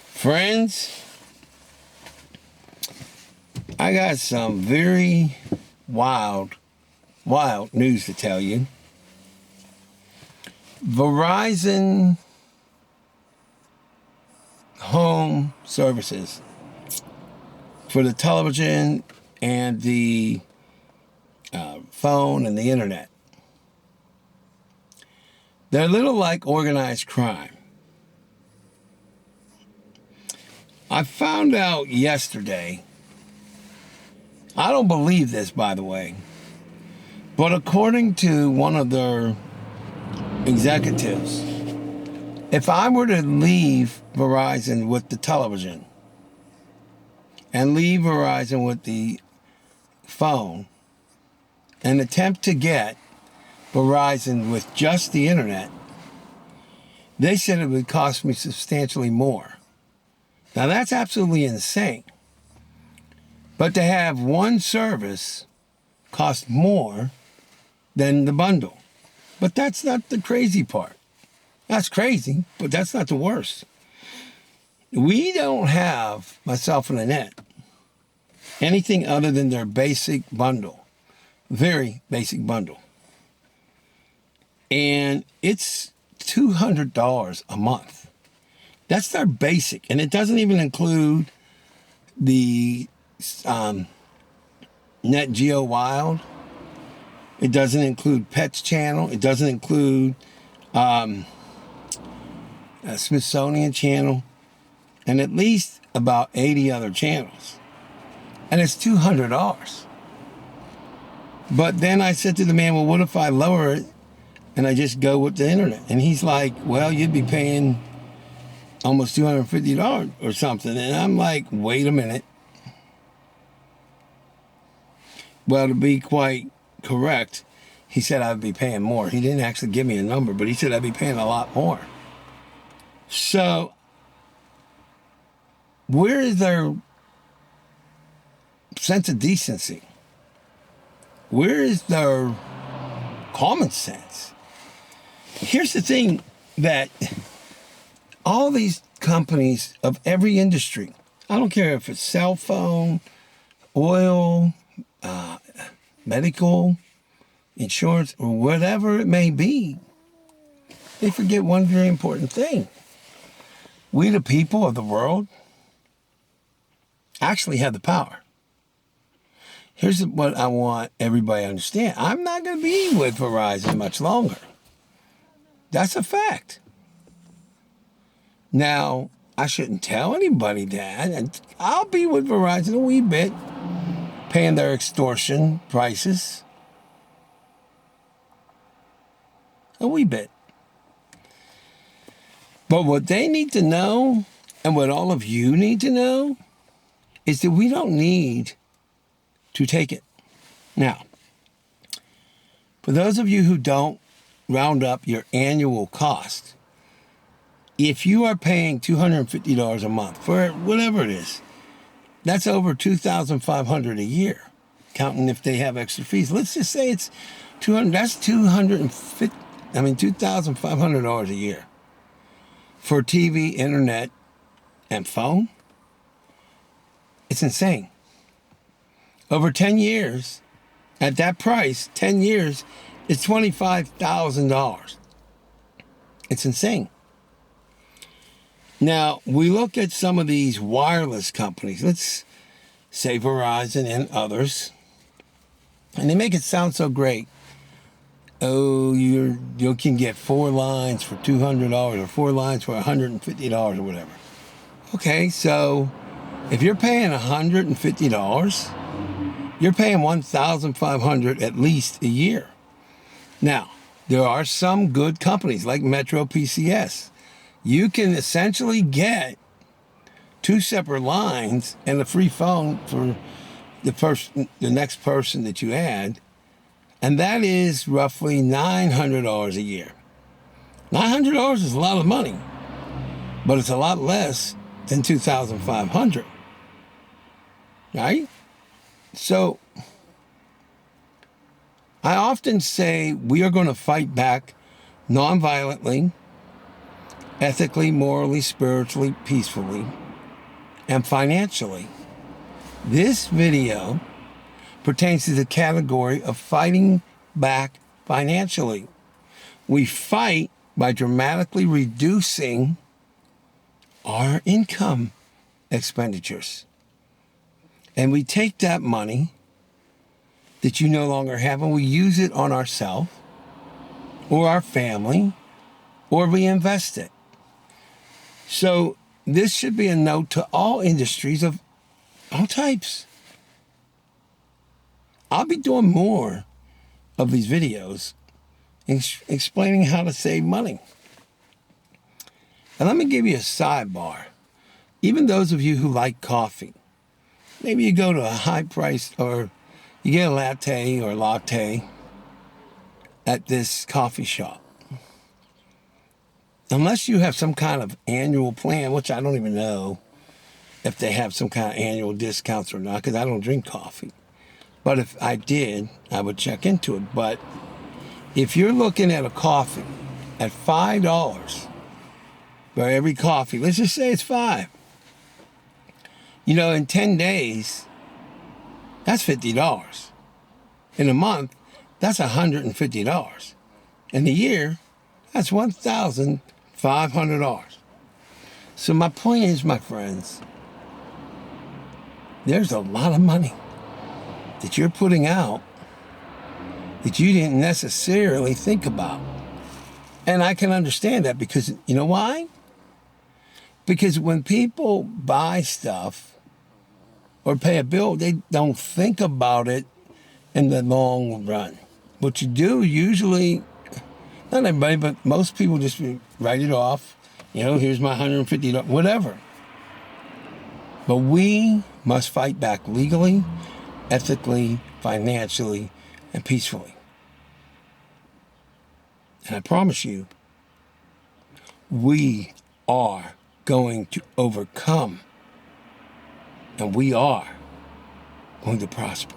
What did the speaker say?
Friends, I got some very wild news to tell you. Verizon home services for the television and the phone and the internet. They're a little like organized crime. I found out yesterday, I don't believe this, by the way, but according to one of their executives, if I were to leave Verizon with the television and leave Verizon with the phone and attempt to get Verizon with just the internet, they said it would cost me substantially more. Now that's absolutely insane. But to have one service cost more than the bundle. But that's not the crazy part. That's crazy, but that's not the worst. We don't have, myself and Annette, anything other than their basic bundle. Very basic bundle. And it's $200 a month. That's their basic. And it doesn't even include the Net Geo Wild. It doesn't include Pets Channel. It doesn't include a Smithsonian Channel. And at least about 80 other channels. And it's $200. But then I said to the man, well, what if I lower it and I just go with the internet? And he's like, well, you'd be paying almost $250 or something. And I'm like, wait a minute. Well, to be quite correct, he said I'd be paying more. He didn't actually give me a number, but he said I'd be paying a lot more. So, where is their sense of decency? Where is their common sense? Here's the thing, that all these companies of every industry, I don't care if it's cell phone, oil, medical, insurance, or whatever it may be, they forget one very important thing. We, the people of the world, actually have the power. Here's what I want everybody to understand. I'm not going to be with Verizon much longer. That's a fact. Now, I shouldn't tell anybody that. And I'll be with Verizon a wee bit, paying their extortion prices. A wee bit. But what they need to know, and what all of you need to know, is that we don't need to take it. Now, for those of you who don't round up your annual cost, if you are paying $250 a month for whatever it is, that's over $2,500 a year, counting if they have extra fees. Let's just say it's $200. That's $2,500 a year for TV, internet, and phone. It's insane. Over 10 years, at that price, 10 years, it's $25,000. It's insane. Now, we look at some of these wireless companies, let's say Verizon and others, and they make it sound so great. Oh, you can get 4 lines for $200 or 4 lines for $150 or whatever. Okay, so if you're paying $150, you're paying $1,500 at least a year. Now, there are some good companies like Metro PCS. You can essentially get 2 separate lines and a free phone for the next person that you add, and that is roughly $900 a year. $900 is a lot of money, but it's a lot less than $2,500, right? So I often say we are going to fight back nonviolently ethically, morally, spiritually, peacefully, and financially. This video pertains to the category of fighting back financially. We fight by dramatically reducing our income expenditures. And we take that money that you no longer have and we use it on ourselves or our family, or we invest it. So this should be a note to all industries of all types. I'll be doing more of these videos explaining how to save money. And let me give you a sidebar. Even those of you who like coffee, maybe you go to a high price or you get a latte or latte at this coffee shop. Unless you have some kind of annual plan, which I don't even know if they have some kind of annual discounts or not, because I don't drink coffee. But if I did, I would check into it. But if you're looking at a coffee at $5 for every coffee, let's just say it's $5. You know, in 10 days, that's $50. In a month, that's $150. In a year, that's $1,500. So my point is, my friends, there's a lot of money that you're putting out that you didn't necessarily think about. And I can understand that because, you know why? Because when people buy stuff or pay a bill, they don't think about it in the long run. What you do usually, not everybody, but most people just write it off. You know, here's my $150, whatever. But we must fight back legally, ethically, financially, and peacefully. And I promise you, we are going to overcome, and we are going to prosper.